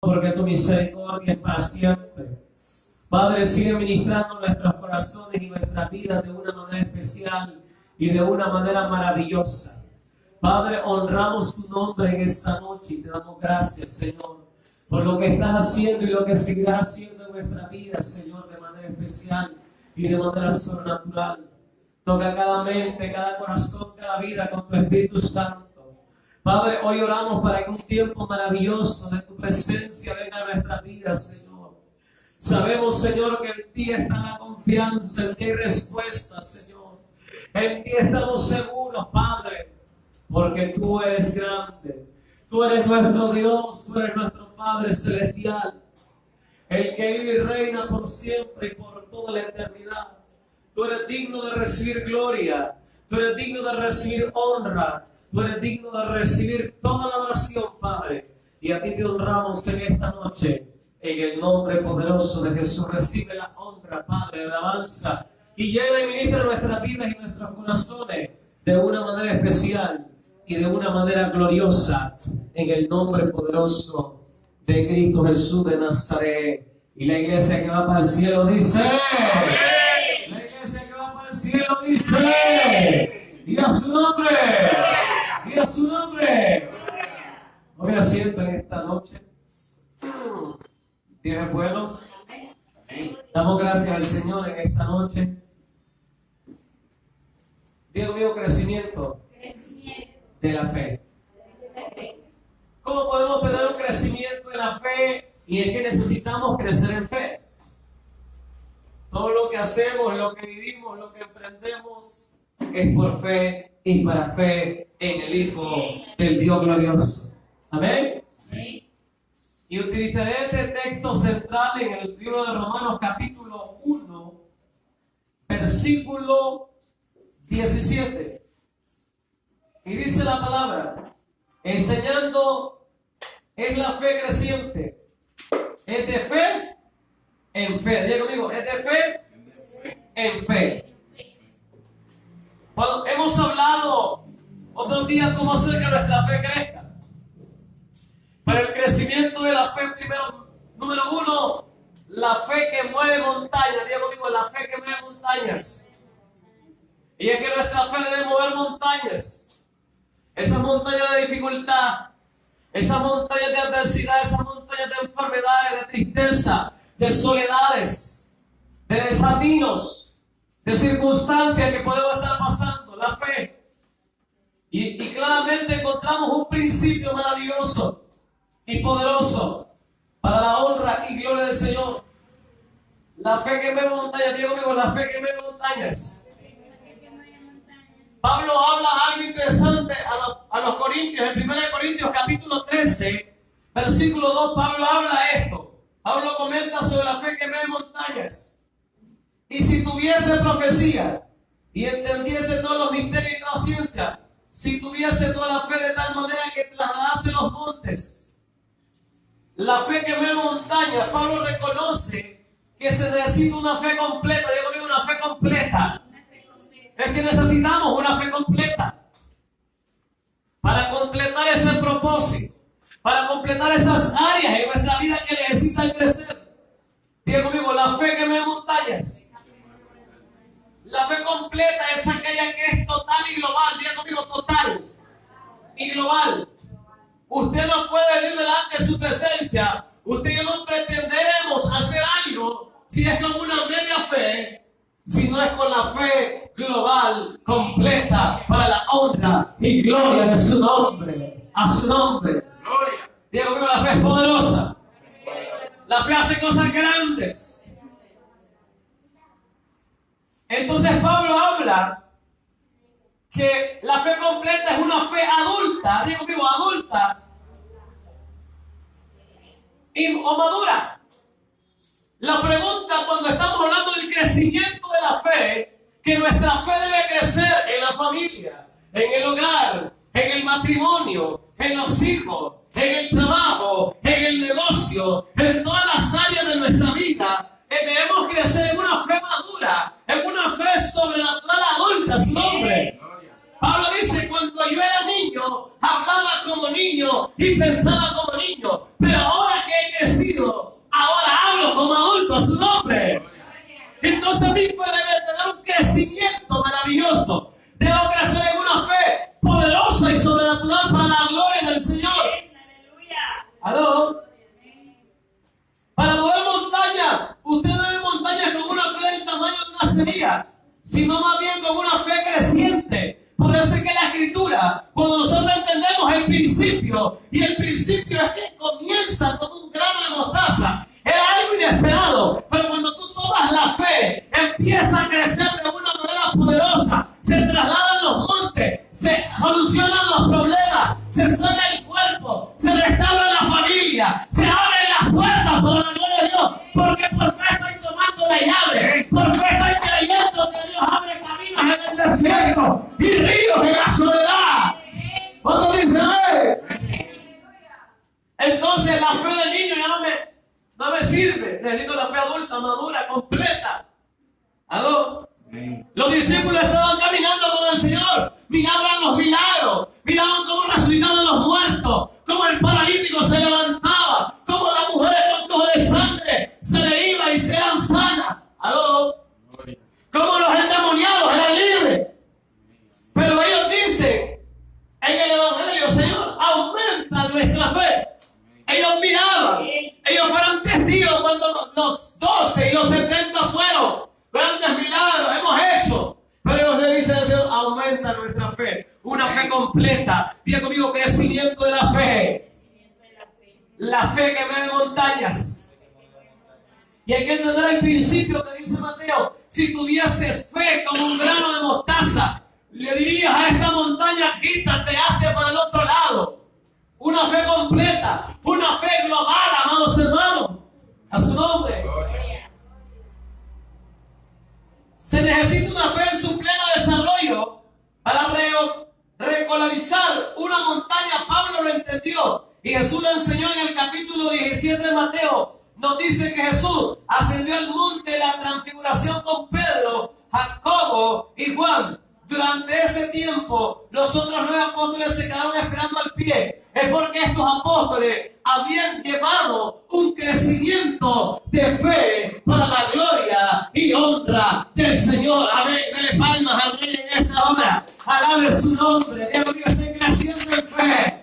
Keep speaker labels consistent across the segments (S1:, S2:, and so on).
S1: porque tu misericordia es para siempre. Padre, sigue ministrando nuestros corazones y nuestras vidas de una manera especial y de una manera maravillosa. Padre, honramos tu nombre en esta noche y te damos gracias, Señor, por lo que estás haciendo y lo que seguirás haciendo en nuestra vida, Señor, de manera especial y de manera sobrenatural. Toca cada mente, cada corazón, cada vida con tu Espíritu Santo. Padre, hoy oramos para que un tiempo maravilloso de tu presencia venga a nuestras vidas, Señor. Sabemos, Señor, que en ti está la confianza, en ti hay respuesta, Señor. En ti estamos seguros, Padre, porque tú eres grande. Tú eres nuestro Dios, tú eres nuestro Padre celestial, el que vive y reina por siempre y por toda la eternidad. Tú eres digno de recibir gloria, tú eres digno de recibir honra, tú eres digno de recibir toda la oración, Padre. Y a ti te honramos en esta noche. En el nombre poderoso de Jesús, recibe la honra, Padre, la alabanza. Y llena y ministra nuestras vidas y nuestros corazones de una manera especial y de una manera gloriosa. En el nombre poderoso de Cristo Jesús de Nazaret. Y la iglesia que va para el cielo dice... ¡Amén! La iglesia que va para el cielo dice... ¡Y a su nombre! ¡Y a su nombre! Hoy asiento en esta noche. Dios es bueno. Damos gracias al Señor en esta noche. Dios mío, crecimiento de la fe. ¿Cómo podemos tener un crecimiento de la fe? Y es que necesitamos crecer en fe. Todo lo que hacemos, lo que vivimos, lo que emprendemos es por fe y para fe en el Hijo del Dios glorioso. Amén. Y utilizaré este texto central en el libro de Romanos capítulo 1, versículo 17. Y dice la palabra, enseñando es la fe creciente. Es de fe en fe. Diga conmigo, es de fe en fe. Cuando hemos hablado otros días cómo hacer que nuestra fe crezca. Para el crecimiento de la fe, primero, número uno, la fe que mueve montañas. Diga conmigo, la fe que mueve montañas. Y es que nuestra fe debe mover montañas. Esas montañas de dificultad, esas montañas de adversidad, esas montañas de enfermedades, de tristeza, de soledades, de desatinos, de circunstancias que podemos estar pasando. La fe. Y claramente encontramos un principio maravilloso y poderoso para la honra y gloria del Señor. La fe que mueve montañas. Digo conmigo, la fe que mueve montañas. Pablo habla algo interesante a los Corintios. En 1 Corintios capítulo 13, versículo 2, Pablo habla esto. Pablo comenta sobre la fe que mueve montañas. Y si tuviese profecía y entendiese todos los misterios y toda ciencia, si tuviese toda la fe de tal manera que trasladase los montes, la fe que mueve montañas, Pablo reconoce que se necesita una fe completa. Digo conmigo, una fe completa. Es que necesitamos una fe completa para completar ese propósito, para completar esas áreas en nuestra vida que necesitan crecer. Diga conmigo, la fe que mueve montañas. La fe completa es aquella que es total y global. Diga conmigo, total y global. Usted no puede venir delante de su presencia. Usted y yo no pretenderemos hacer algo si es con una media fe, si no es con la fe global, completa, para la honra y gloria de su nombre. A su nombre. Gloria. Diga conmigo, la fe es poderosa. La fe hace cosas grandes. Entonces Pablo habla que la fe completa es una fe adulta, digo conmigo, adulta o madura. La pregunta cuando estamos hablando del crecimiento de la fe, que nuestra fe debe crecer en la familia, en el hogar, en el matrimonio, en los hijos, en el trabajo, en el negocio, en todas las áreas de nuestra vida. Debemos crecer en una fe madura, en una fe sobrenatural adulta, su nombre. Pablo dice, cuando yo era niño, hablaba como niño y pensaba como niño, pero ahora que he crecido, ahora hablo como adulto, a su nombre. Entonces mi fe debe tener un crecimiento maravilloso. Debo crecer en una fe poderosa y sobrenatural para la gloria del Señor. ¿Aló? Para mover montañas, usted no ve montañas con una fe del tamaño de una semilla, sino más bien con una fe creciente. Por eso es que la Escritura, cuando nosotros entendemos el principio, y el principio es que comienza como un grano de mostaza, era algo inesperado, pero cuando tú tomas la fe, empieza a crecer de una manera poderosa, se trasladan los montes, se solucionan los problemas, se sana el cuerpo, se restaura la familia, se abren las puertas por la gloria de Dios, porque por fe estoy tomando la llave, por fe estoy creyendo que Dios abre caminos en el desierto y ríos en la soledad. ¿Cuándo dice amén? Entonces la fe del niño ya no me sirve, necesito la fe adulta, madura, completa. ¿Aló? Los discípulos estaban caminando con el Señor, miraban los milagros, miraban cómo resucitaban los muertos, cómo el paralítico se levantaba, cómo la mujer con flujo de sangre se le iba y se eran sanas. ¿Aló? Cómo los endemoniados eran libres. Pero ellos dicen en el Evangelio, Señor, aumenta nuestra fe. Ellos miraban, ellos fueron testigos cuando los 12 y los 70 fueron. Grandes milagros hemos hecho. Pero ellos le dicen al Señor, aumenta nuestra fe. Una fe completa. Diga conmigo, crecimiento de la fe. La fe que mueve montañas. Y hay que entender el principio que dice Mateo. Si tuvieses fe como un grano de mostaza, le dirías a esta montaña, quítate, hazte para el otro lado. Una fe completa, una fe global, amados hermanos. A su nombre. Se necesita una fe en su pleno desarrollo para recolonizar una montaña. Pablo lo entendió y Jesús lo enseñó en el capítulo 17 de Mateo. Nos dice que Jesús ascendió al monte de la transfiguración con Pedro, Jacobo y Juan. Durante ese tiempo, los otros 9 apóstoles se quedaron esperando al pie. Es porque estos apóstoles habían llevado un crecimiento de fe para la gloria y honra del Señor. Amén. Dele palmas al Rey en esta hora. Alabe su nombre. Dios mío, estén creciendo en fe.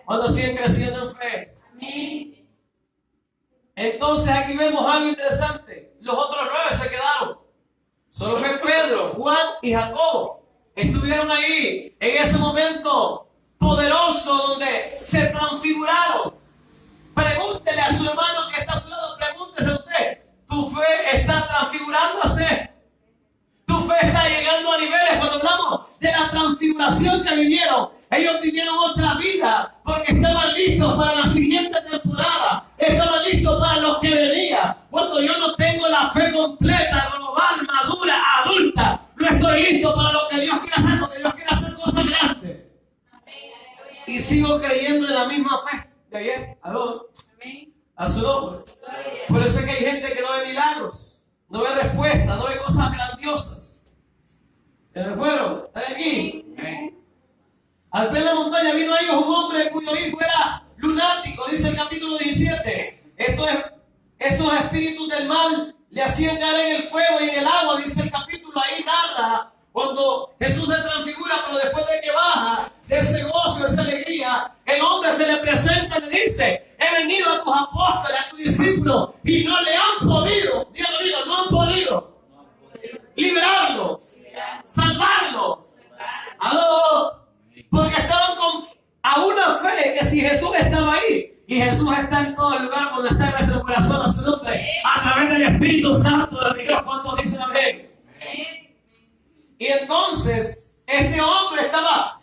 S1: ¿Cuándo siguen creciendo en fe? Amén. Entonces aquí vemos algo interesante. Los otros 9 se quedaron. Solo fue Pedro, Juan y Jacobo. Estuvieron ahí en ese momento poderoso donde se transfiguraron. Pregúntele a su hermano que está a su lado, pregúntese a usted, ¿tu fe está transfigurándose? ¿Tu fe está llegando a niveles? Cuando hablamos de la transfiguración que vivieron, ellos vivieron otra vida porque estaban listos para la siguiente temporada, estaban listos para lo que venía. Cuando yo no tengo la fe completa, global, madura, adulta, no estoy listo para lo que Dios quiere hacer, porque Dios quiere hacer cosas grandes. Y sigo creyendo en la misma fe de ayer. ¿Aló? A su nombre. Por eso es que hay gente que no ve milagros, no ve respuestas, no ve cosas grandiosas. ¿Se me fueron? ¿Están aquí? Al pie de la montaña vino a ellos un hombre cuyo hijo era lunático, dice el capítulo 17. Esos espíritus del mal le hacían caer en el fuego y en el agua, dice el capítulo, ahí narra cuando Jesús se transfigura, pero después de que baja de ese gozo, esa alegría, el hombre se le presenta y le dice, he venido a tus apóstoles, a tus discípulos, y no le han podido, dígalo, no han podido liberarlo, salvarlo. ¿Aló? Porque estaban a una fe que si Jesús estaba ahí, y Jesús está en todo el lugar donde está en nuestro corazón, a su nombre, a través del Espíritu Santo de Dios. ¿Cuántos dicen amén? Y entonces este hombre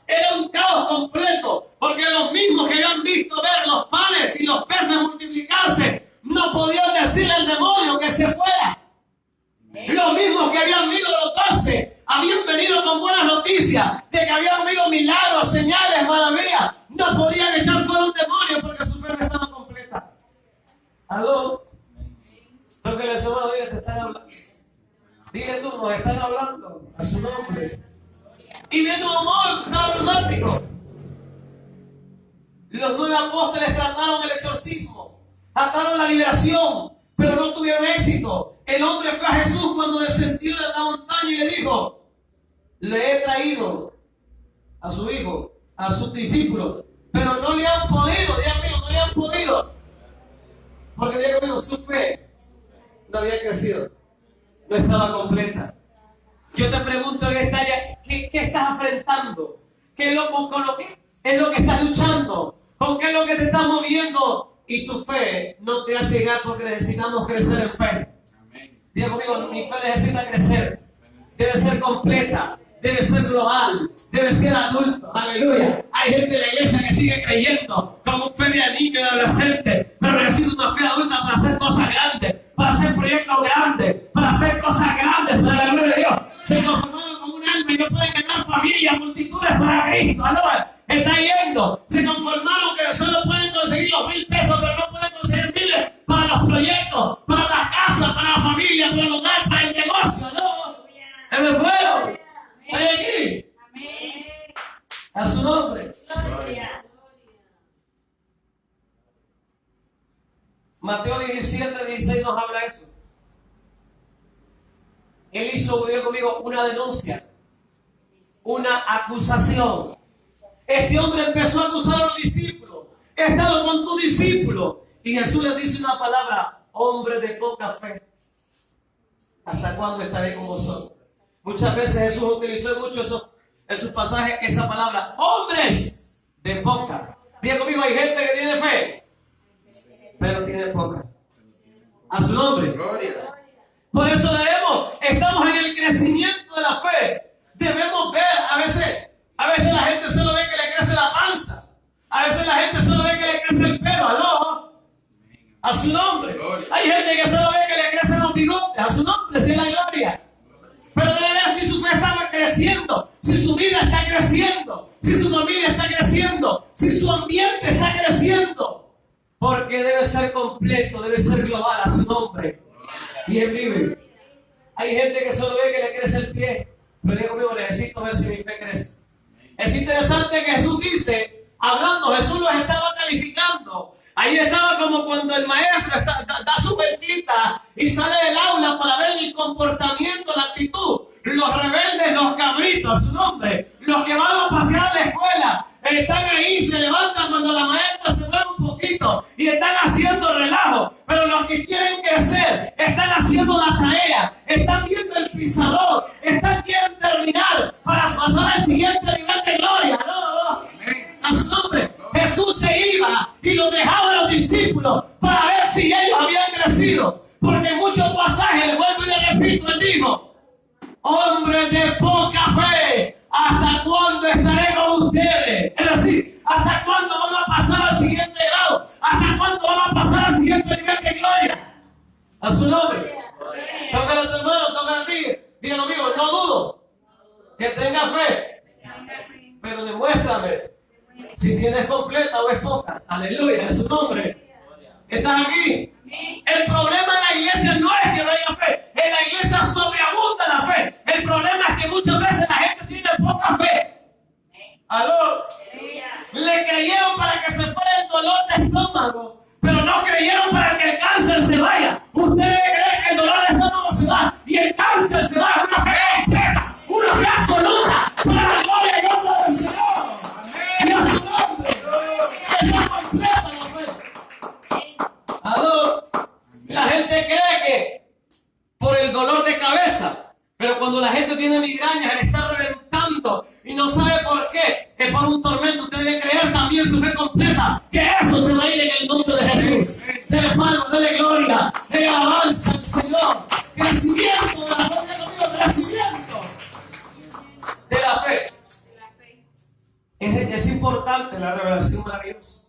S1: era un caos completo, porque los mismos que habían visto ver los panes y los peces multiplicarse no podían decirle al demonio que se fuera. Los mismos que habían visto los 12 habían venido con buenas noticias de que habían habido milagros, señales, maravillas. No podían echar fuera un demonio porque su fe no estaba completa. ¿Aló? Lo que les hemos oído te están hablando. Dile tú, nos están hablando a su nombre. Y viendo amor dramático. Los 9 apóstoles trataron el exorcismo, trataron la liberación, pero no tuvieron éxito. El hombre fue a Jesús cuando descendió de la montaña y le dijo: le he traído a su hijo, a sus discípulos, pero no le han podido, Dios mío, no le han podido. Porque Dios mío, su fe no había crecido, no estaba completa. Yo te pregunto en esta área, ¿qué estás enfrentando? ¿Qué es con lo que es lo que estás luchando? ¿Con qué es lo que te está moviendo? Y tu fe no te hace llegar, porque necesitamos crecer en fe. Diga conmigo, mi fe necesita crecer. Debe ser completa, debe ser global, debe ser adulto. Aleluya. Hay gente de la iglesia que sigue creyendo como fe de niño y de adolescente, pero necesita una fe adulta para hacer cosas grandes, para hacer proyectos grandes, para hacer cosas grandes para la gloria de Dios. Se conformaron con un alma y no pueden ganar familias, multitudes para Cristo. ¡Aleluya! Está yendo. Se conformaron que solo pueden conseguir los 1,000 pesos, pero no pueden conseguir miles para los proyectos, para la casa, para la familia, para el hogar, para el negocio. ¡No! ¡Se me fueron! ¿Estoy aquí? Amén. A su nombre. Gloria. Mateo 17:16 nos habla eso. Él hizo, diga conmigo, una denuncia, una acusación. Este hombre empezó a acusar a los discípulos. He estado con tu discípulo. Y Jesús les dice una palabra: hombre de poca fe, ¿hasta cuándo estaré con vosotros? Muchas veces Jesús utilizó mucho en sus pasajes esa palabra: hombres de poca. Diga conmigo, hay gente que tiene fe, pero tiene poca. A su nombre. Gloria. Por eso estamos en el crecimiento de la fe. Debemos ver, a veces la gente solo ve que le crece la panza. A veces la gente solo ve que le crece el pelo. ¿Aló? A su nombre. Gloria. Hay gente que solo ve que le crecen los bigotes. A su nombre, si es la gloria. Pero debe ver si su fe está creciendo, si su vida está creciendo, si su familia está creciendo, si su ambiente está creciendo. Porque debe ser completo, debe ser global. A su nombre. Y él vive. Hay gente que solo ve que le crece el pie. Pero digo conmigo, necesito ver si mi fe crece. Es interesante que Jesús dice, hablando, Jesús los estaba calificando. Ahí estaba como cuando el maestro da su vueltita y sale del aula para ver el comportamiento, la actitud. Los rebeldes, los cabritos, a su nombre. Los que van a pasear a la escuela, están ahí, se levantan cuando la maestra se mueve un poquito y están haciendo relajo. Pero los que quieren crecer, están haciendo la tarea, están viendo el pizarrón, quieren terminar para pasar al siguiente nivel de gloria. No, a su nombre. Jesús se iba y lo dejaba a los discípulos para ver si ellos habían crecido. Porque en muchos pasajes, le vuelvo y le repito, él dijo: hombres de poca fe, ¿hasta cuándo estaré con ustedes? Es decir, ¿hasta cuándo vamos a pasar al siguiente grado? ¿Hasta cuándo vamos a pasar al siguiente nivel de gloria? A su nombre. Tócale a tu hermano, tócale a ti. Dígalo amigo, no dudo que tenga fe, pero demuéstrame si tienes completa o es poca. Aleluya, en su nombre. ¿Estás aquí? El problema de la iglesia no es que no haya fe. En la iglesia sobreabunda la fe. El problema es que muchas veces la gente tiene poca fe. ¿Aló? Le creyeron para que se fuera el dolor de estómago, pero no creyeron para que el cáncer se vaya. Ustedes creen que el dolor de estómago se va y el cáncer se va. Una fe completa, una fe absoluta para la gloria y honra del Señor. Y a su nombre, que sea completa la fe. ¿Aló? La gente cree que por el dolor de cabeza, pero cuando la gente tiene migrañas, le está reventando y no sabe por qué, es por un tormento. Usted debe creer también su fe completa, que eso se va a ir en el nombre de Jesús. Dele palmas, dele gloria, dele alabanza al Señor. Crecimiento de la gloria, crecimiento de la fe. Es importante la revelación maravillosa.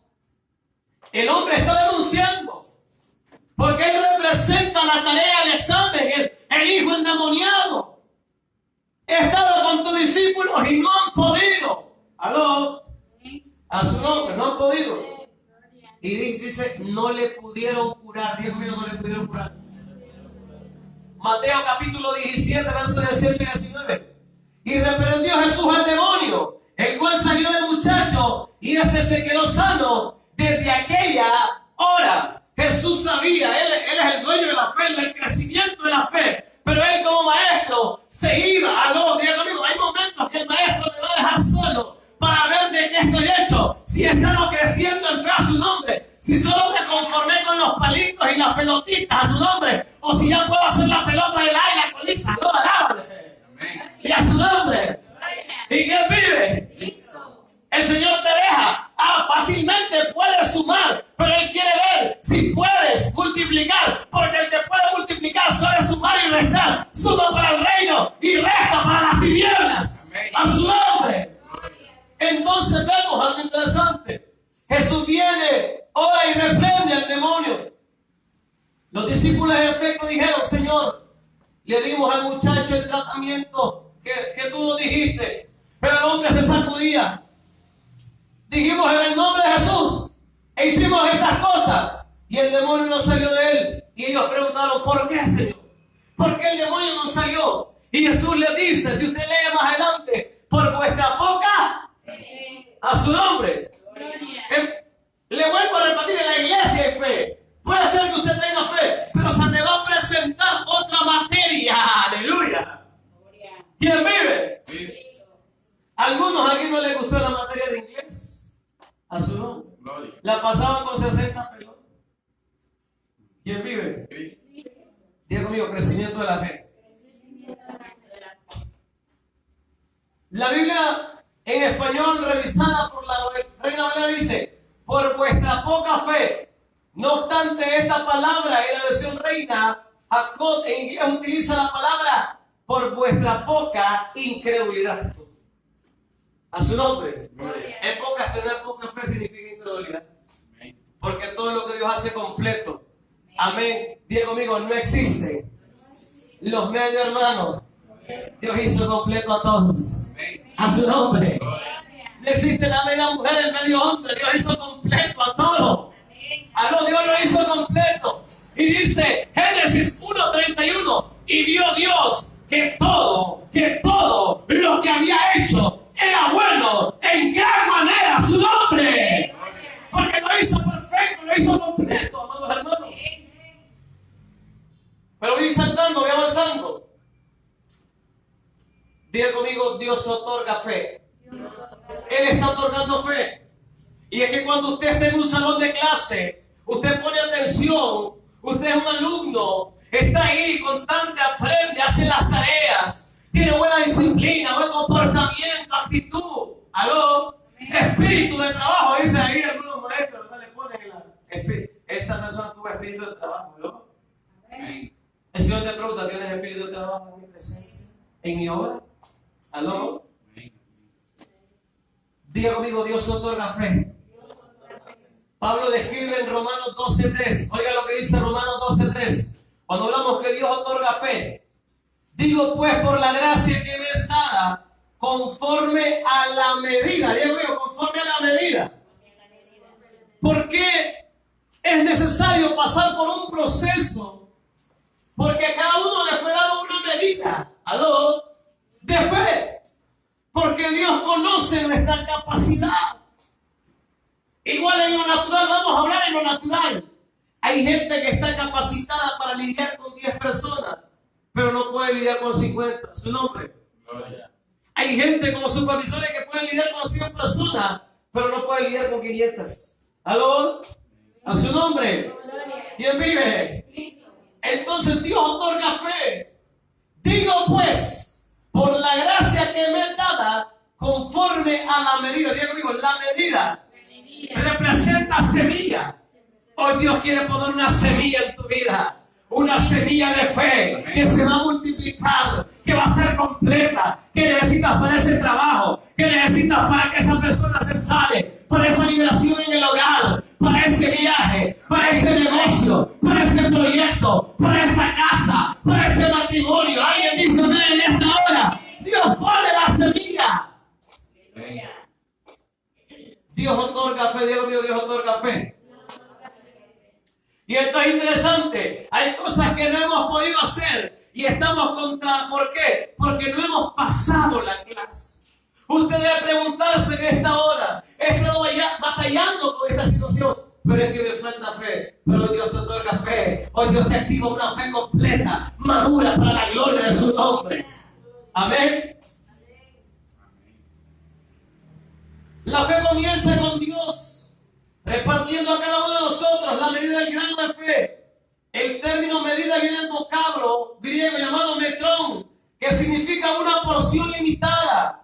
S1: El hombre está denunciando porque él representa la tarea del examen, el hijo endemoniado. He estado con tus discípulos y no han podido. ¿Aló? A su nombre, no han podido. Y dice, no le pudieron curar. Dios mío, no le pudieron curar. Mateo capítulo 17, versos 18 y 19. Y reprendió Jesús al demonio, el cual salió del muchacho y este se quedó sano desde aquella hora. Jesús sabía, él es el dueño de la fe, del crecimiento de la fe. Pero él como maestro se iba a los días amigos. Hay momentos que el maestro me va a dejar solo para ver de qué estoy hecho. Si he estado creciendo en fe a su nombre. Si solo me conformé con los palitos y las pelotitas a su nombre. O si ya puedo hacer la pelota del aire, la colita. No, alábale. Y a su nombre. ¿Y quién vive? El Señor te deja. Fácilmente puedes sumar, pero Él quiere ver si puedes multiplicar, porque el que puede multiplicar sabe sumar y restar. Suma para el reino y resta para las tinieblas. A su nombre. Entonces vemos algo interesante. Jesús viene, ora y reprende al demonio. Los discípulos en efecto dijeron: Señor, le dimos al muchacho el tratamiento que tú nos dijiste, pero el hombre se sacudía. Dijimos en el nombre de Jesús e hicimos estas cosas y el demonio no salió de él. Y ellos preguntaron: ¿por qué, Señor? ¿Por qué el demonio no salió? Y Jesús les dice, si usted lee más adelante, por vuestra poca a su nombre. Le vuelvo a repetir, en la iglesia hay fe. Puede ser que usted tenga fe, pero se te va a presentar otra materia. Aleluya. ¿Quién vive? Algunos aquí no les gustó la materia de inglés. A su nombre. La pasaban con 60 pelotas. ¿Quién vive? Diga conmigo, crecimiento de la fe. La Biblia en español revisada por la Reina Valera dice: por vuestra poca fe. No obstante, esta palabra en la versión Reina en inglés utiliza la palabra por vuestra poca incredulidad. A su nombre. En pocas, tener poca fe significa incredulidad. Porque todo lo que Dios hace completo. Amén. Diga conmigo, no existen los medio hermanos. Dios hizo completo a todos. A su nombre. No existe la media mujer, el medio hombre. Dios hizo completo a todos. Aló, Dios lo hizo completo. Y dice Génesis 1:31. Y vio Dios que todo lo que había hecho era bueno en gran manera. A su nombre. Porque lo hizo perfecto, lo hizo completo, amados hermanos. Pero voy saltando, voy avanzando. Diga conmigo, Dios otorga fe. Él está otorgando fe. Y es que cuando usted esté en un salón de clase, usted pone atención, usted es un alumno, está ahí constante, aprende, hace las tareas, tiene buena disciplina, buen comportamiento, actitud. ¿Aló? Espíritu de trabajo, dice ahí algunos maestros, ¿verdad? Le ponen esta persona tuvo espíritu de trabajo, ¿no? El Señor te pregunta: ¿tienes espíritu de trabajo en mi presencia? ¿En mi obra? ¿Aló? Diga conmigo, Dios otorga fe. Pablo describe en Romanos 12:3. Oiga lo que dice Romanos 12:3. Cuando hablamos que Dios otorga fe. Digo pues, por la gracia que me es dada, conforme a la medida. Diga conmigo, conforme a la medida. ¿Por qué es necesario pasar por un proceso? Porque a cada uno le fue dado una medida. ¿Aló? De fe. Porque Dios conoce nuestra capacidad. Igual en lo natural, vamos a hablar en lo natural. Hay gente que está capacitada para lidiar con 10 personas, pero no puede lidiar con 50. Su nombre. Gloria. Hay gente como supervisores que pueden lidiar con 100 personas, pero no pueden lidiar con 500. ¿Aló? A su nombre. ¿Quién vive? Entonces Dios otorga fe. Digo pues, por la gracia que me es dada, conforme a la medida. Diga conmigo, la medida representa semilla. Hoy Dios quiere poner una semilla en tu vida. Una semilla de fe que se va a multiplicar, que va a ser completa, que necesitas para ese trabajo, que necesitas para que esa persona se sane, para esa liberación en el hogar, para ese viaje, para ese negocio, para ese proyecto, para esa casa, para ese matrimonio. Alguien dice en esta hora: Dios pone la semilla. Dios otorga fe, Dios mío, Dios otorga fe. Y esto es interesante. Hay cosas que no hemos podido hacer y estamos contra. ¿Por qué? Porque no hemos pasado la clase. Usted debe preguntarse en esta hora, he estado batallando con esta situación, pero es que me falta fe. Pero hoy Dios te otorga fe. Hoy Dios te activa una fe completa, madura para la gloria de su nombre. Amén. La fe comienza con Dios, repartiendo a cada uno de nosotros la medida del grano de fe. El término medida viene del vocablo griego llamado metrón, que significa una porción limitada.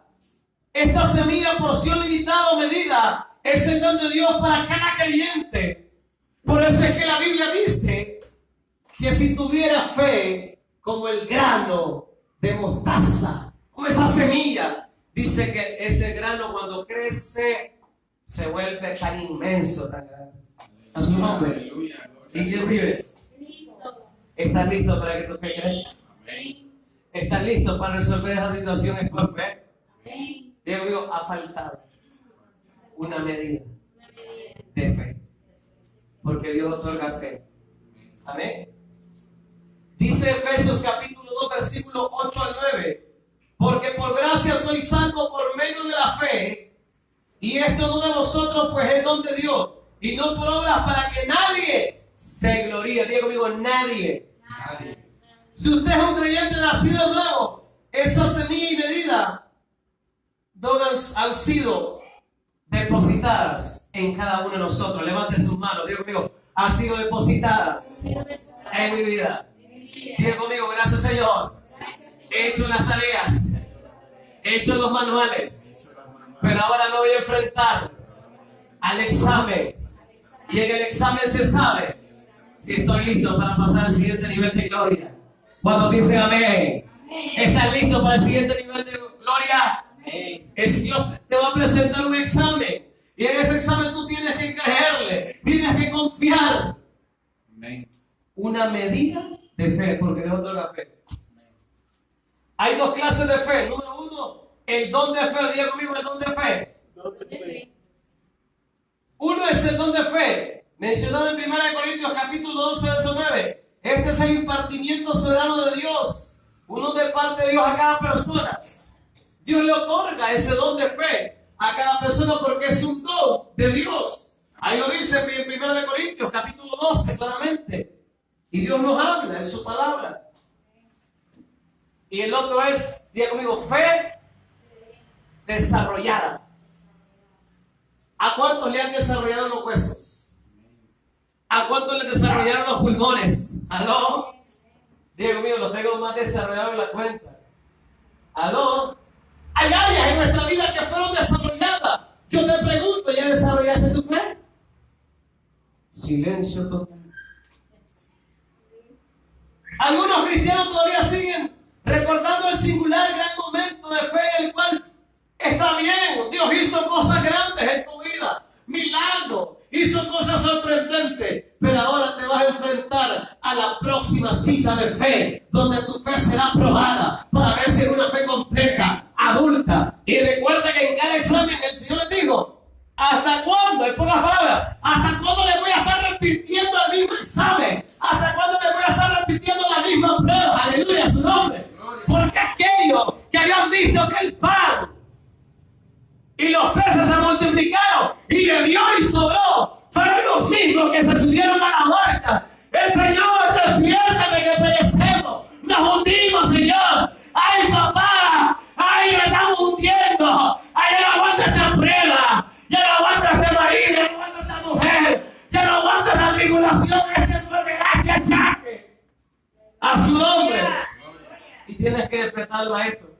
S1: Esta semilla, porción limitada o medida, es el don de Dios para cada creyente. Por eso es que la Biblia dice que si tuviera fe como el grano de mostaza, como esa semilla, dice que ese grano cuando crece se vuelve tan inmenso, tan grande. A su nombre. ¿Y quién vive? ¿Estás listo para que tu fe crezca? ¿Estás listo para resolver esas situaciones por fe? Digo, ha faltado una medida de fe, porque Dios otorga fe. Amén. Dice Efesios capítulo 2 versículo 8 al 9, porque por gracia sois salvos por medio de la fe, y esto no de vosotros, pues es don de Dios, y no por obras para que nadie se gloríe. Diga conmigo, nadie. Si usted es un creyente nacido nuevo, esa semilla y medida han sido depositadas en cada uno de nosotros. Levante sus manos. Diga conmigo, ha sido depositada en mi vida. Diga conmigo, gracias Señor. He hecho las tareas, he hecho los manuales, pero ahora me voy a enfrentar al examen. Y en el examen se sabe si estoy listo para pasar al siguiente nivel de gloria. Cuando dicen amén, ¿estás listo para el siguiente nivel de gloria? Es Dios te va a presentar un examen, y en ese examen tú tienes que creerle, tienes que confiar. Una medida de fe, porque Dios otorga fe. Hay dos clases de fe. Número uno, el don de fe. Diga conmigo, el don de fe. Uno es el don de fe, mencionado en 1 Corintios capítulo 12 verso 9. Este es el impartimiento soberano de Dios, uno de parte de Dios a cada persona. Dios le otorga ese don de fe a cada persona porque es un don de Dios. Ahí lo dice en 1 Corintios capítulo 12 claramente. Y Dios nos habla en su palabra. Y el otro es, diga conmigo, fe desarrollada. ¿A cuántos le han desarrollado los huesos? ¿A cuántos le desarrollaron los pulmones? ¿Aló? Diga conmigo, los tengo más desarrollados en la cuenta. ¿Aló? Hay áreas en nuestra vida que fueron desarrolladas. Yo te pregunto, ¿ya desarrollaste tu fe? Silencio total. Algunos cristianos todavía siguen recordando el singular gran momento de fe en el cual está bien, Dios hizo cosas grandes en tu vida, milagros, hizo cosas sorprendentes, pero ahora te vas a enfrentar a la próxima cita de fe, donde tu fe será probada para ver si es una fe completa, adulta. Y recuerda que en cada examen el Señor les dijo, ¿hasta cuándo? En pocas palabras, ¿hasta cuándo les voy a estar repitiendo el mismo examen? ¿Hasta cuándo les voy a estar repitiendo la misma prueba? Aleluya, su nombre. Porque aquellos que habían visto que el pan y los peces se multiplicaron y bebió y sobró, fueron los mismos que se subieron a la barca. El Señor, despiértame que perecemos, nos hundimos, Señor. ¡Ay, papá! ¡Ay, me estamos hundiendo! ¡Ay, ya no aguanta esta prueba! ¡Ya no aguanta este marido! ¡Ya no aguanta esta mujer! ¡Ya no aguanta esta tribulación! ¡Esta enfermedad que achaque! ¡A su nombre! Y tienes que despertar al maestro.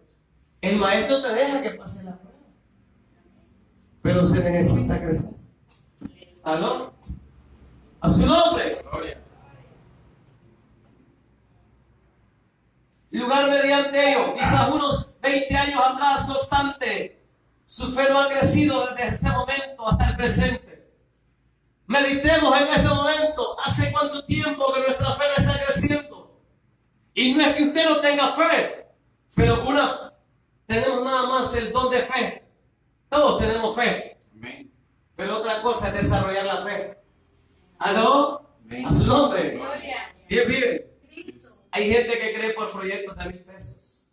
S1: El maestro te deja que pase la prueba, pero se necesita crecer. ¿Aló? A su nombre. Lugar mediante ello, quizás unos 20 años atrás, no obstante, su fe no ha crecido desde ese momento hasta el presente. Meditemos en este momento, ¿hace cuánto tiempo que nuestra fe no está creciendo? Y no es que usted no tenga fe, pero tenemos nada más el don de fe. Todos tenemos fe. Amén. Pero otra cosa es desarrollar la fe. ¿Aló? Amén. A su nombre. Bien, bien. Hay gente que cree por proyectos de $1,000,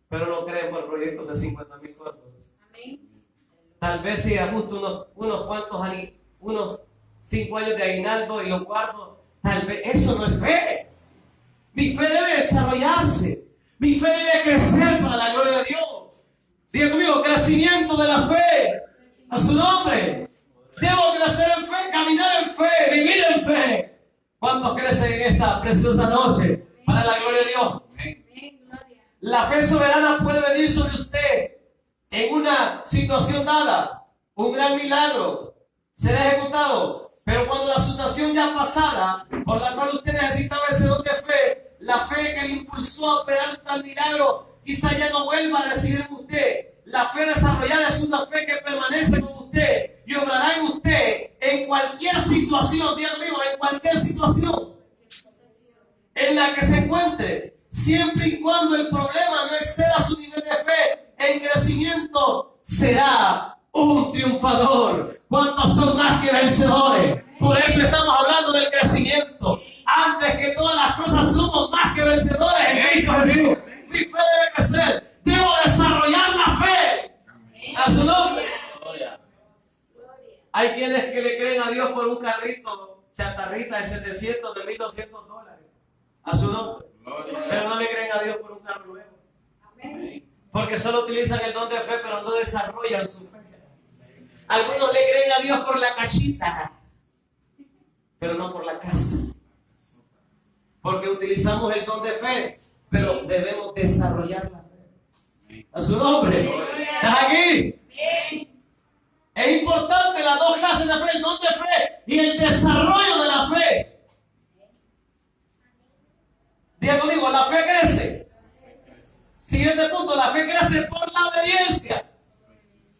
S1: pero no cree por proyectos de $50,000. Tal vez si ajusto unos 5 años de aguinaldo y los guardo, tal vez eso no es fe. Mi fe debe desarrollarse. Mi fe debe crecer para la gloria de Dios. Diga conmigo, crecimiento de la fe. A su nombre. Debo crecer en fe, caminar en fe, vivir en fe. ¿Cuántos crecen en esta preciosa noche? Para la gloria de Dios. La fe soberana puede venir sobre usted en una situación dada. Un gran milagro será ejecutado. Pero cuando la situación ya pasada, por la cual usted necesitaba ese don de fe, la fe que le impulsó a operar tal milagro, quizá ya no vuelva a recibir en usted. La fe desarrollada es una fe que permanece con usted y obrará en usted en cualquier situación, Dios mío, en cualquier situación en la que se encuentre, siempre y cuando el problema no exceda su nivel de fe en crecimiento, será un triunfador. ¿Cuántos son más que vencedores? Por eso estamos hablando del crecimiento. Antes que todas las cosas somos más que vencedores en Cristo Jesús. Mi fe debe crecer. Debo desarrollar la fe. A su nombre. Hay quienes que le creen a Dios por un carrito chatarrita de $700, de $1,200. A su nombre. Pero no le creen a Dios por un carro nuevo. Porque solo utilizan el don de fe, pero no desarrollan su fe. Algunos le creen a Dios por la cachita, pero no por la casa. Porque utilizamos el don de fe, pero debemos desarrollar la fe. A su nombre. ¿Estás aquí? Es importante las dos clases de fe, el don de fe y el desarrollo de la fe. Diga conmigo, la fe crece. Siguiente punto, la fe crece por la obediencia.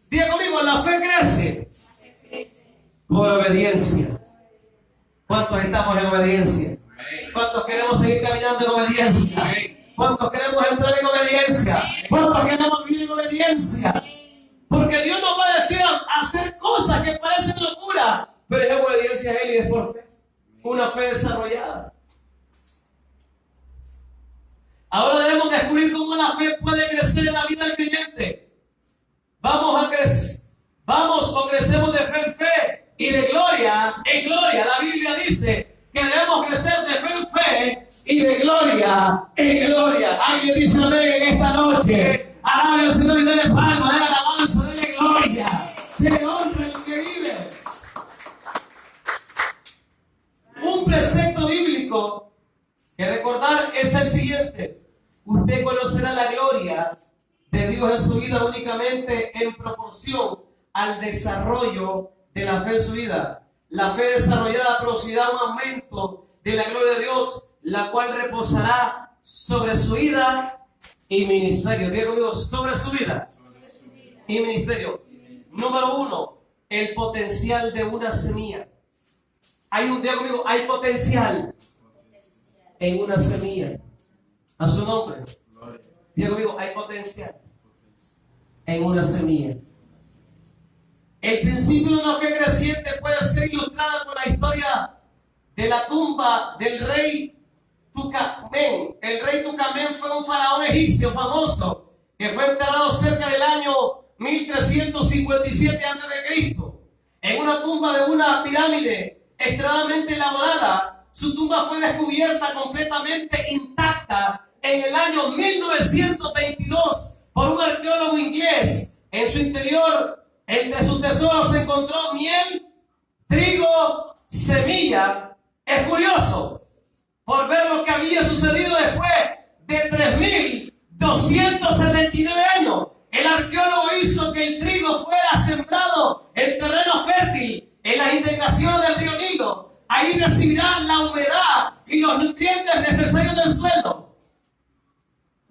S1: Diga conmigo, la fe crece por obediencia. ¿Cuántos estamos en obediencia? ¿Cuántos queremos seguir caminando en obediencia? ¿Cuántos queremos entrar en obediencia? ¿Cuántos queremos vivir en obediencia? Porque Dios nos va a decir a hacer cosas que parecen locura, pero es obediencia a Él y es por fe. Una fe desarrollada. Ahora debemos descubrir cómo la fe puede crecer en la vida del creyente. Vamos o crecemos de fe en fe y de gloria en gloria. La Biblia dice que debemos crecer de fe en fe y de gloria en gloria. Alguien dice amén en esta noche. Alabe al Señor y dele palma, dele alabanza, dele gloria. Se honra el que vive. Un precepto bíblico que recordar es el siguiente. Usted conocerá la gloria de Dios en su vida únicamente en proporción al desarrollo de la fe en su vida. La fe desarrollada producirá un aumento de la gloria de Dios, la cual reposará sobre su vida y ministerio. Diga conmigo, sobre su vida y ministerio. Número 1, el potencial de una semilla. Diga conmigo, hay potencial en una semilla. A su nombre. Diga conmigo, hay potencial en una semilla. El principio de una fe creciente puede ser ilustrada con la historia de la tumba del rey Tucamén. El rey Tucamén fue un faraón egipcio famoso que fue enterrado cerca del año 1357 a.C. En una tumba de una pirámide extremadamente elaborada. Su tumba fue descubierta completamente intacta en el año 1922 por un arqueólogo inglés. En su interior, entre sus tesoros, se encontró miel, trigo, semilla. Es curioso por ver lo que había sucedido después de 3.279 años. El arqueólogo hizo que el trigo fuera sembrado en terreno fértil, en las inundaciones del río Nilo. Ahí recibirá la humedad y los nutrientes necesarios del suelo.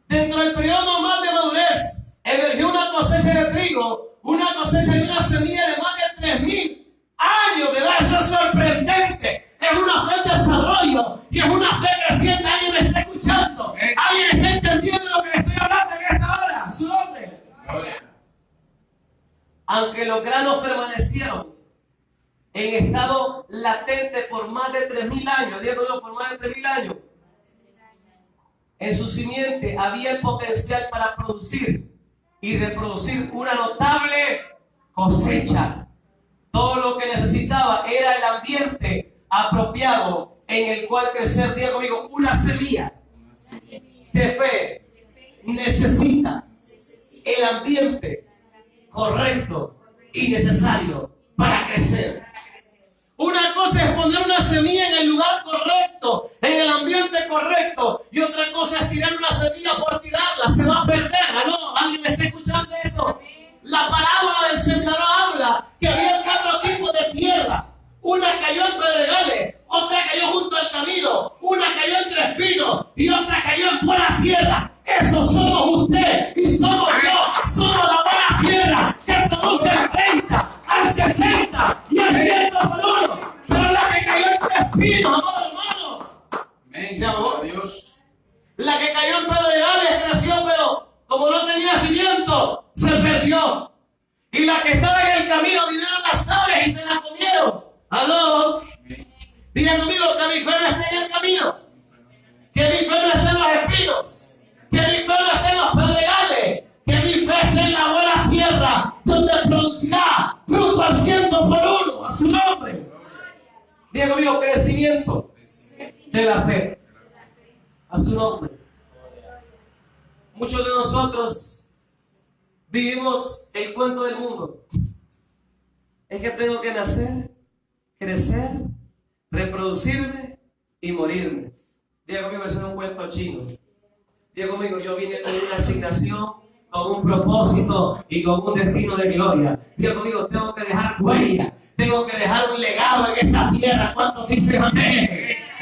S1: Dentro del periodo normal de madurez, emergió una cosecha de trigo, una cosecha de una semilla de más de 3.000 años de edad. Eso es sorprendente. Es una fe en desarrollo y es una fe creciente. Alguien me está escuchando. Alguien está entendiendo lo que le estoy hablando en esta hora. Su nombre. Aunque los granos permanecieron en estado latente por más de 3.000 años, digo yo, por más de 3.000 años, En su simiente había el potencial para producir y reproducir una notable cosecha. Todo lo que necesitaba era el ambiente apropiado en el cual crecer. Diga conmigo, una semilla de fe necesita el ambiente correcto y necesario para crecer. Una cosa es poner una semilla en el lugar correcto, en el ambiente correcto, y otra cosa es tirar una semilla por tirarla. Se va a perder. ¿Aló? ¿Alguien me está escuchando esto? La parábola del sembrador habla que había 4 tipos de tierra. Una cayó en pedregales, otra cayó junto al camino, una cayó entre espinos y otra cayó en buena tierra. Eso somos usted y somos yo. Somos la buena tierra que produce el 30, al 60 y al 100 por uno. Pero la que cayó entre espinos, hermano. Dios. La que cayó en pedregales creció, pero como no tenía cimiento, se perdió. Y la que estaba en el camino, vinieron las aves y se la comieron. ¿Aló? Digan conmigo que mi fe no esté en el camino, que mi fe no esté en los espinos, que mi fe no esté en los pedregales, que mi fe esté en la buena tierra, donde producirá fruto al 100 por uno. A su nombre. Digan conmigo, crecimiento de la fe. A su nombre. Muchos de nosotros vivimos el cuento del mundo. Es que tengo que nacer, crecer, reproducirme y morirme. Diga conmigo, eso es un cuento chino. Diga conmigo, yo vine con una asignación, con un propósito y con un destino de gloria. Diga conmigo, tengo que dejar huella, tengo que dejar un legado en esta tierra. ¿Cuántos dicen amén?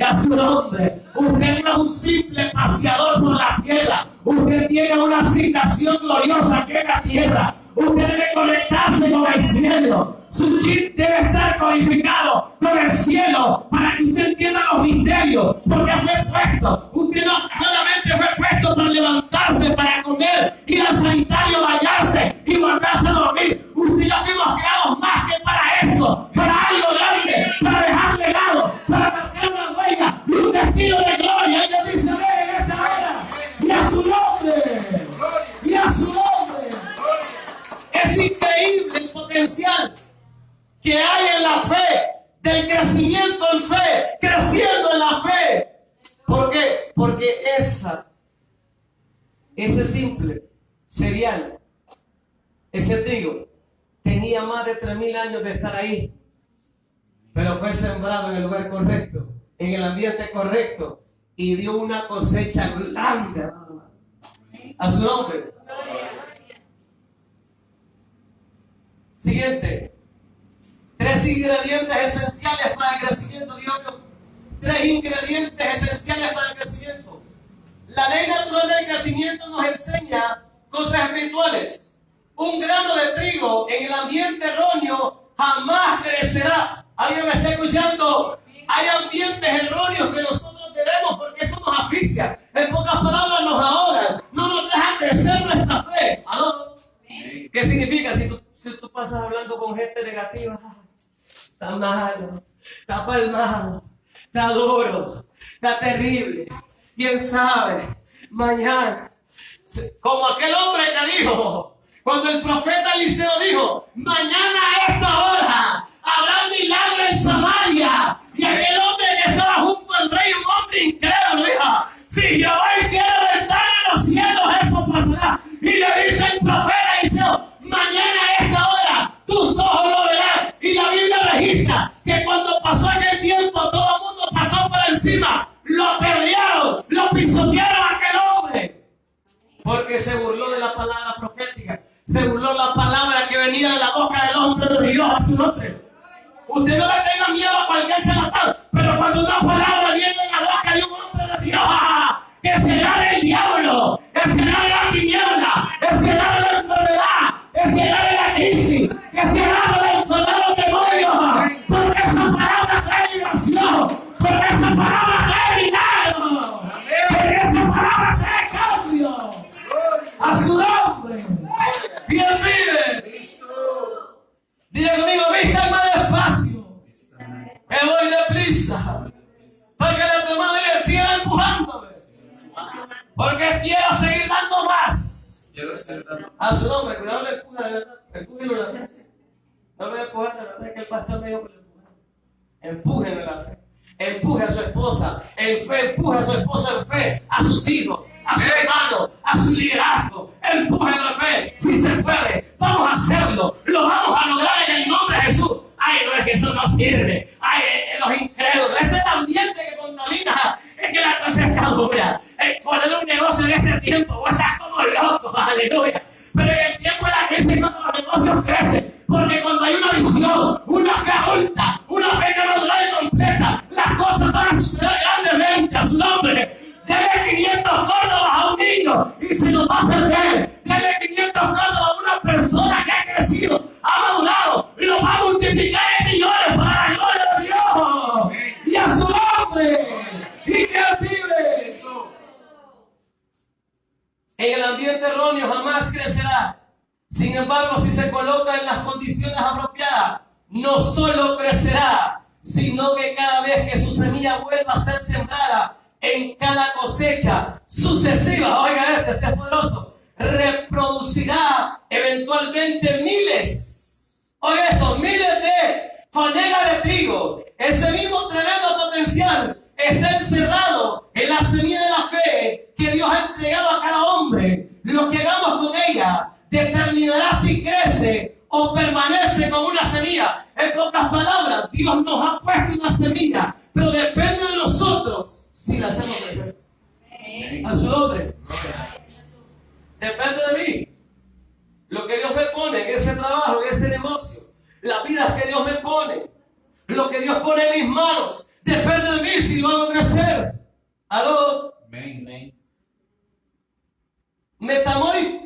S1: A su nombre. Usted no es un simple paseador por la tierra. Usted tiene una asignación gloriosa que es la tierra. Usted debe conectarse con el cielo. Su chip debe estar codificado con el cielo para que usted entienda los misterios. Porque fue puesto. Usted no solamente fue puesto para levantarse, para comer, ir al sanitario, bañarse y guardarse a dormir. Usted y yo fuimos creados más que para eso. Para algo grande, para dejar legado, para marcar una huella y un destino de gloria. Ella dice, en esta hora. Y a su nombre. Y a su nombre. Es increíble el potencial que hay en la fe, del crecimiento en fe, creciendo en la fe. ¿Por qué? Porque ese simple cereal, ese trigo, tenía más de 3.000 años de estar ahí, pero fue sembrado en el lugar correcto, en el ambiente correcto, y dio una cosecha grande. A su nombre. Siguiente. 3 ingredientes esenciales para el crecimiento diario. 3 ingredientes esenciales para el crecimiento. La ley natural del crecimiento nos enseña cosas espirituales. Un grano de trigo en el ambiente erróneo jamás crecerá. ¿Alguien me está escuchando? Hay ambientes erróneos que nosotros tenemos porque eso nos asfixia. En pocas palabras nos ahogan. No nos dejan crecer nuestra fe. ¿Aló? ¿Qué significa? Si tú pasas hablando con gente negativa, está malo, está palmado, está duro, está terrible. ¿Quién sabe? Mañana, como aquel hombre que dijo, cuando el profeta Eliseo dijo, mañana a esta hora habrá un milagro en Samaria. Y aquel hombre que estaba junto al rey, un hombre incrédulo, dijo, si Jehová hiciera ventana en los cielos, eso pasará. Y le dice el profeta Eliseo, mañana a esta hora tus ojos lo verán. Y la Biblia registra que cuando pasó aquel tiempo, todo el mundo pasó por encima, lo perdieron, lo pisotearon a aquel hombre. Porque se burló de la palabra profética, se burló de la palabra que venía de la boca del hombre de Dios a su nombre. Usted no le tenga miedo a cualquier charlatán, pero cuando una palabra viene de la boca de un hombre de Dios, que se gane el diablo, que se gane la tiniebla, que se gane la enfermedad, que se gane la crisis, que se gane la enfermedad de los demonios, porque esa palabra trae liberación, porque esa palabra trae milagro, porque esa palabra trae cambio. A su nombre. Bien, vive. Diga conmigo, vístanme despacio. Me voy deprisa. Para que la tu madre siga empujándome. Porque quiero seguir dando más.
S2: Quiero seguir dando.
S1: A su nombre, cuidado, le empuja de verdad. Empújenlo en la fe. No me voy a empujar de verdad, que el pastor me dijo que lo empujara. Empújenlo en la fe. Empuje a su esposa en fe, empuje a su esposa en fe, a sus hijos, a su hermano, a su liderazgo. Empújenlo en fe, si se puede. Vamos a hacerlo, lo vamos a lograr en el nombre de Jesús. Ay, no, es que eso no sirve. Ay, los incrédulos, ese es el ambiente que contamina. Es que la cosa está dura. Poner un negocio en este tiempo, vos estás como loco, aleluya. Pero en el tiempo de la crisis, cuando los negocios crecen, porque cuando hay una visión, una fe adulta, una fe que no dura y completa, las cosas van a suceder grandemente a su nombre. Dele 500 córdobas a un niño y se nos va a perder. Dele 500 córdobas a una persona que ha crecido, ha madurado y lo va a multiplicar en millones para la gloria de Dios. Y a su nombre. Y que vive. En el ambiente erróneo jamás crecerá. Sin embargo, si se coloca en las condiciones apropiadas, no solo crecerá, sino que cada vez que su semilla vuelva a ser sembrada, en cada cosecha sucesiva, oiga este es poderoso, reproducirá eventualmente miles, oiga esto, miles de fanegas de trigo. Ese mismo tremendo potencial está encerrado en la semilla de la fe que Dios ha entregado a cada hombre. Lo que hagamos con ella determinará si crece o permanece como una semilla. En pocas palabras, Dios nos ha puesto una semilla, pero depende de nosotros si la hacemos crecer. A su nombre. Depende de mí. Lo que Dios me pone en ese trabajo, en ese negocio, las vidas que Dios me pone, lo que Dios pone en mis manos, depende de mí si lo hago crecer. ¿Aló?
S2: Amén.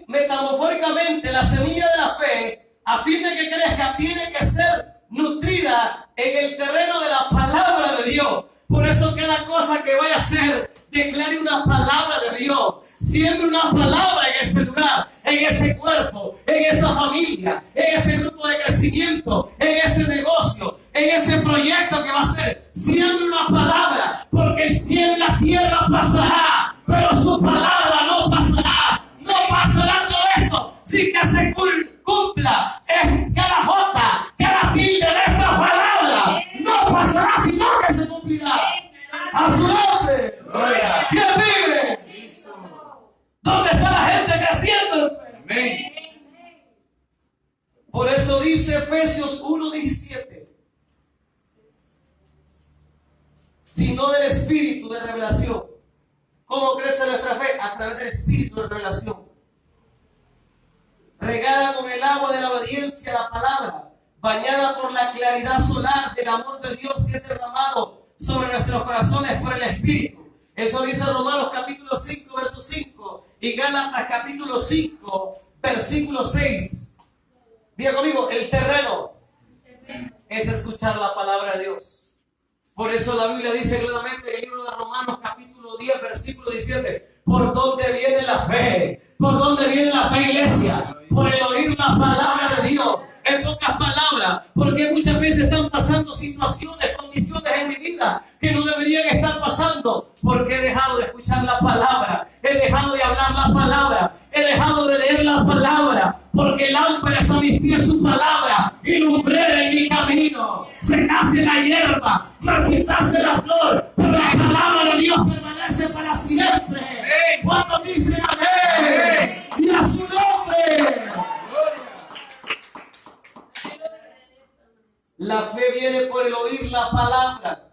S1: Metamorfóricamente, la semilla de la fe, a fin de que crezca, tiene que ser nutrida en el terreno de la palabra de Dios. Por eso cada cosa que vaya a hacer, declare una palabra de Dios. Siembre una palabra en ese lugar, en ese cuerpo, en esa familia, en ese grupo de crecimiento, en ese negocio, en ese proyecto que va a ser. Siembre una palabra, porque el cielo y la tierra pasará, pero su palabra no pasará. No pasará todo esto sin que se cumpla cada jota, cada tilde de esta palabra. No pasará sino que se cumplirá. A su nombre. ¿Quién vive? ¿Dónde está la gente creciendo?
S2: Amén.
S1: Por eso dice Efesios 1:17. Sino del espíritu de revelación. ¿Cómo crece nuestra fe? A través del espíritu de revelación. Regada con el agua de la obediencia a la palabra, bañada por la claridad solar del amor de Dios que es derramado sobre nuestros corazones por el Espíritu. Eso dice Romanos capítulo 5, verso 5 y Gálatas capítulo 5, versículo 6. Diga conmigo, el terreno es escuchar la palabra de Dios. Por eso la Biblia dice claramente en el libro de Romanos capítulo 10, versículo 17, ¿por dónde viene la fe? ¿Por dónde viene la fe, iglesia? Por el oír la palabra de Dios. En pocas palabras, porque muchas veces están pasando situaciones, condiciones en mi vida que no deberían estar pasando, porque he dejado de escuchar la palabra, he dejado de hablar la palabra, he dejado de leer la palabra, porque lámpara es a mis pies su palabra y lumbrera en mi camino. Secase la hierba, marchitase la flor, pero la palabra de Dios permanece para siempre. ¿Cuántos dicen amén? Y a su nombre. La fe viene por el oír la palabra.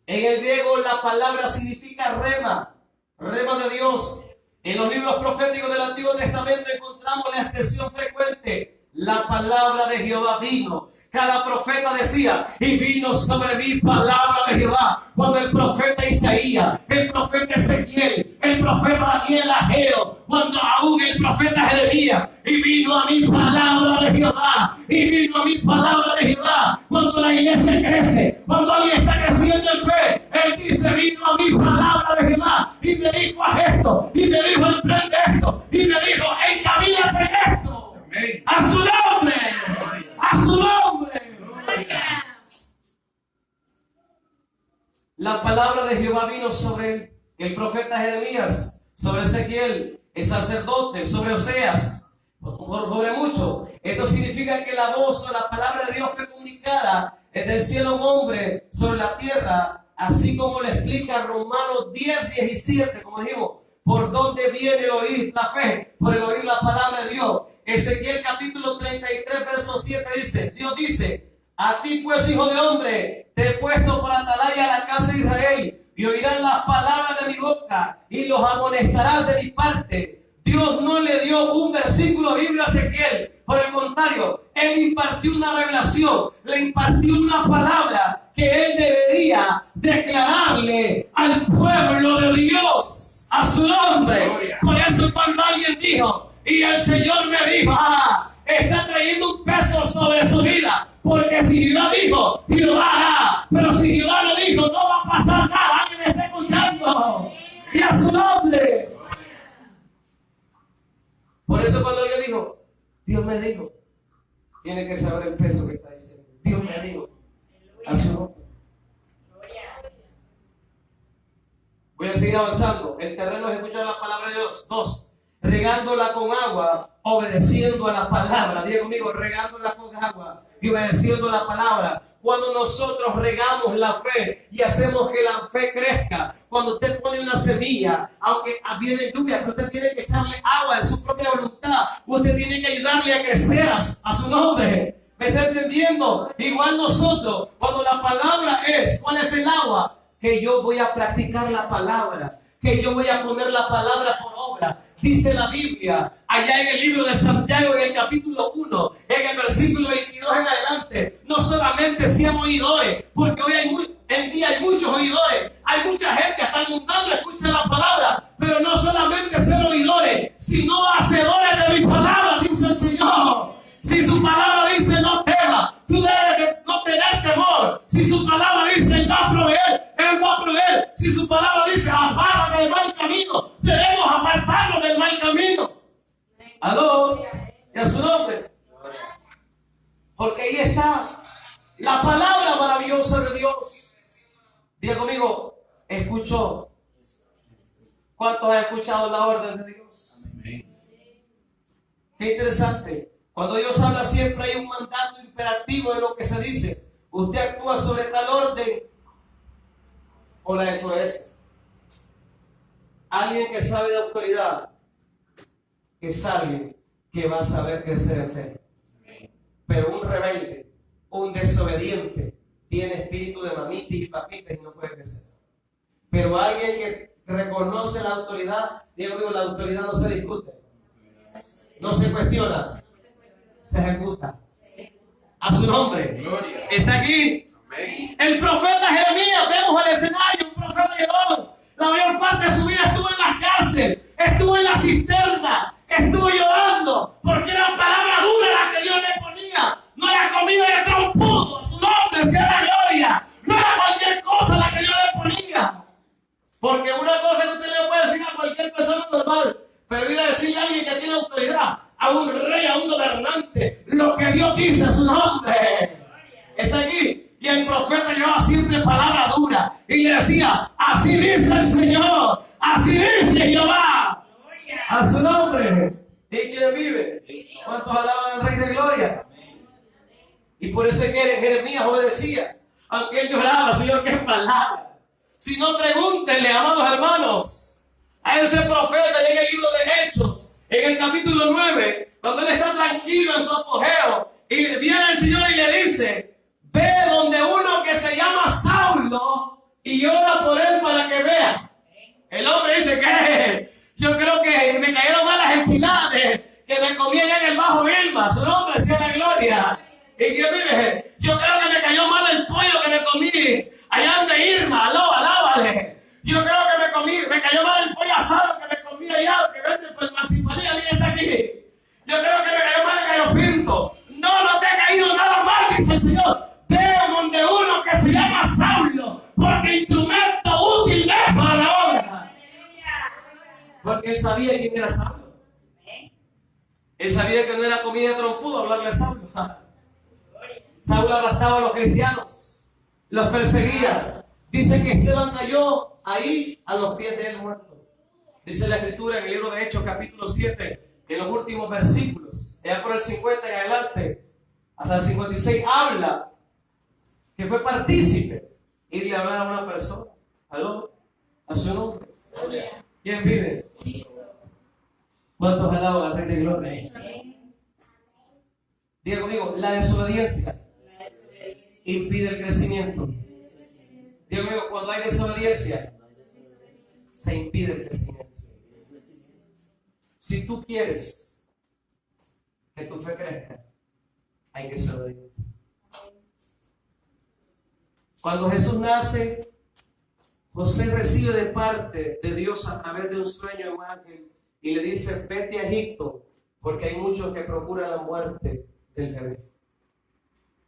S1: En el griego la palabra significa rema, rema de Dios. En los libros proféticos del Antiguo Testamento encontramos la expresión frecuente, la palabra de Jehová vino. Cada profeta decía, y vino sobre mí palabra de Jehová. Cuando el profeta Isaías, el profeta Ezequiel, el profeta Daniel Ageo, cuando aún el profeta Jeremías, y vino a mí palabra de Jehová, y vino a mí palabra de Jehová. Cuando la iglesia crece, cuando alguien está creciendo en fe, él dice, vino a mí palabra de Jehová, y me dijo, haz esto, y me dijo, emprende esto, y me dijo, encamínate en esto. A su nombre, a su nombre. La palabra de Jehová vino sobre el profeta Jeremías sobre Ezequiel, el sacerdote, sobre Oseas, sobre mucho. Esto significa que la voz o la palabra de Dios fue comunicada desde el cielo a un hombre sobre la tierra, así como le explica Romanos 10:17, como dijimos, por dónde viene el oír la fe, por el oír la palabra de Dios. Ezequiel capítulo 33, verso 7 dice, Dios dice, a ti pues, hijo de hombre, te he puesto por atalaya a la casa de Israel, y oirán las palabras de mi boca, y los amonestarás de mi parte. Dios no le dio un versículo bíblico a Ezequiel, por el contrario, Él impartió una revelación, le impartió una palabra que Él debería declararle al pueblo de Dios, a su nombre. Por eso cuando alguien dijo, y el Señor me dijo, está trayendo un peso sobre su vida, porque si Jehová dijo, Jehová hará, pero si Jehová no dijo, no va a pasar nada. Alguien me está escuchando, y a su nombre. Por eso cuando yo digo, Dios me dijo, tiene que saber el peso que está diciendo. Dios me dijo, a su nombre. Voy a seguir avanzando. El terreno es escuchar la palabra de Dios. 2. Regándola con agua, obedeciendo a la palabra. Diga conmigo, regándola con agua y obedeciendo a la palabra. Cuando nosotros regamos la fe y hacemos que la fe crezca, cuando usted pone una semilla, aunque viene lluvia, pero usted tiene que echarle agua de su propia voluntad, usted tiene que ayudarle a crecer a su nombre. ¿Me está entendiendo? Igual nosotros, cuando la palabra es, ¿cuál es el agua? Que yo voy a practicar la palabra, que yo voy a poner la palabra por obra. Dice la Biblia, allá en el libro de Santiago, en el capítulo 1, en el versículo 22 en adelante, no solamente seamos oidores, porque hoy en día hay muchos oidores, hay mucha gente que hasta el mundano escucha la palabra, pero no solamente ser oidores, sino hacedores de mi palabra, dice el Señor. Si su palabra dice no temas, tú debes de no tener temor. Si su palabra dice Él va a proveer, Él va a proveer. Si su palabra dice apártate del mal camino, debemos apartarnos del mal camino. Aló, y a su nombre. Porque ahí está la palabra maravillosa de Dios. Diga conmigo, escuchó. ¿Cuántos han escuchado la orden de Dios? Qué interesante. Cuando Dios habla siempre hay un mandato imperativo en lo que se dice. Usted actúa sobre tal orden o la desobedece. Alguien que sabe de autoridad es alguien que va a saber crecer en fe. Pero un rebelde, un desobediente, tiene espíritu de mamitis y papitas y no puede crecer. Pero alguien que reconoce la autoridad, digo, la autoridad no se discute, no se cuestiona, se ejecuta. A su nombre.
S2: Gloria.
S1: Está aquí.
S2: Amén.
S1: El profeta Jeremías, vemos el escenario, un profeta de Dios. La mayor parte de su vida estuvo en las cárceles, estuvo en la cisterna, estuvo llorando, porque era palabra dura la que Dios le ponía. No era comida de trompudo, a su nombre sea la gloria. No era cualquier cosa la que Dios le ponía. Porque una cosa que usted le puede decir a cualquier persona normal, pero ir a decirle a alguien que tiene autoridad, a un rey, a un gobernante, lo que Dios dice a su nombre. Está aquí. Y el profeta llevaba siempre palabra dura y le decía, así dice el Señor, así dice Jehová. A su nombre. ¿Y quién vive? ¿Cuántos alaban al Rey de Gloria? Y por eso es que Jeremías obedecía, aunque él lloraba, Señor, qué palabra. Si no, pregúntenle, amados hermanos, a ese profeta en el libro de Hechos, en el capítulo 9, cuando él está tranquilo en su apogeo, y viene el Señor y le dice, ve donde uno que se llama Saulo y ora por él para que vea. El hombre dice que yo creo que me cayeron mal las enchiladas que me comí allá en el Bajo Vilma. Su nombre sea la gloria. Y yo vive, yo creo que me cayó mal el pollo que me comí allá ante Irma. Aló, alábale. Yo creo que me cayó mal el pollo asado que me comí allá, que vende por el Maximalí, alguien está aquí. Yo creo que me cayó mal el gallo pinto. No te ha caído nada mal, dice el Señor. Veo donde uno que se llama Saulo, porque instrumento útil es para la obra. Porque él sabía quién era Saulo. Él sabía que no era comida de trompudo hablarle a Saulo. Saulo arrastraba a los cristianos, los perseguía. Dice que Esteban cayó ahí a los pies de él muerto. Dice la Escritura en el libro de Hechos, capítulo 7, en los últimos versículos, ya por el 50 en adelante, hasta el 56, habla que fue partícipe. Irle a hablar a una persona, ¿aló? A su nombre. ¿Quién vive? ¿Cuántos alaban al Rey de Gloria? Diga conmigo, la desobediencia impide el crecimiento. Diga conmigo, cuando hay desobediencia, se impide el crecimiento. Si tú quieres que tu fe crezca, hay que ser obediente. Cuando Jesús nace, José recibe de parte de Dios a través de un sueño de un ángel y le dice: vete a Egipto, porque hay muchos que procuran la muerte del bebé.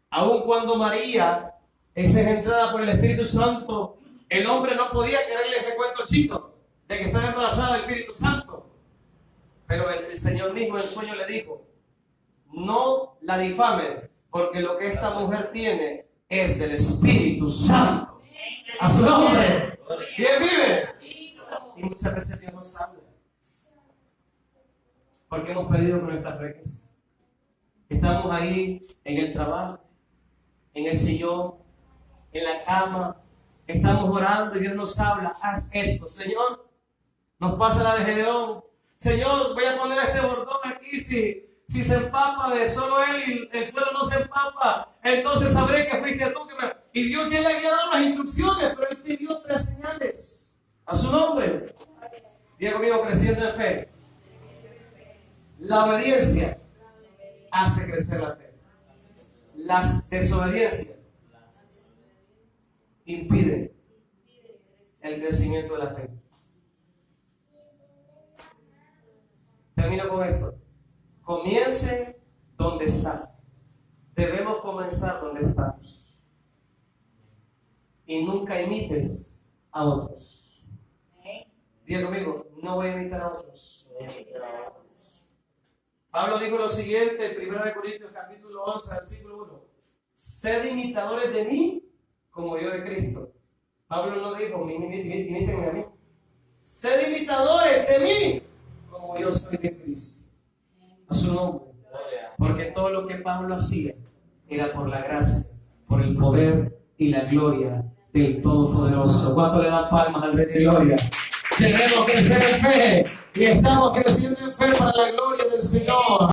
S1: Aun cuando María es engendrada por el Espíritu Santo, el hombre no podía creerle ese cuento chito de que estaba embarazada del Espíritu Santo. Pero el Señor mismo en sueño le dijo: no la difamen, porque lo que esta mujer tiene es del Espíritu Santo. A su nombre. ¿Quién vive? Y muchas veces Dios nos habla porque hemos pedido con nuestras riquezas. Estamos ahí en el trabajo, en el sillón, en la cama, estamos orando y Dios nos habla: haz esto. Señor, nos pasa la de Gedeón: Señor, voy a poner este bordón aquí, si se empapa de solo él y el suelo no se empapa, entonces sabré que fuiste tú que me... Y Dios ya le había dado las instrucciones, pero él pidió 3 señales. A su nombre. Diga conmigo, creciendo en fe. La obediencia hace crecer la fe. Las desobediencias impiden el crecimiento de la fe. Termino con esto. Comience donde está. Debemos comenzar donde estamos. Y nunca imites a otros. Diga conmigo, no voy a imitar a otros. Pablo dijo lo siguiente en 1 Corintios capítulo 11, versículo 1. Sed imitadores de mí como yo de Cristo. Pablo no dijo, imítenme a mí. Sed imitadores de mí como yo soy de Cristo. A su nombre. Porque todo lo que Pablo hacía era por la gracia, por el poder y la gloria del Todopoderoso. ¿Cuánto le dan palmas al Rey de Gloria? Debemos crecer en fe y estamos creciendo en fe para la gloria del Señor.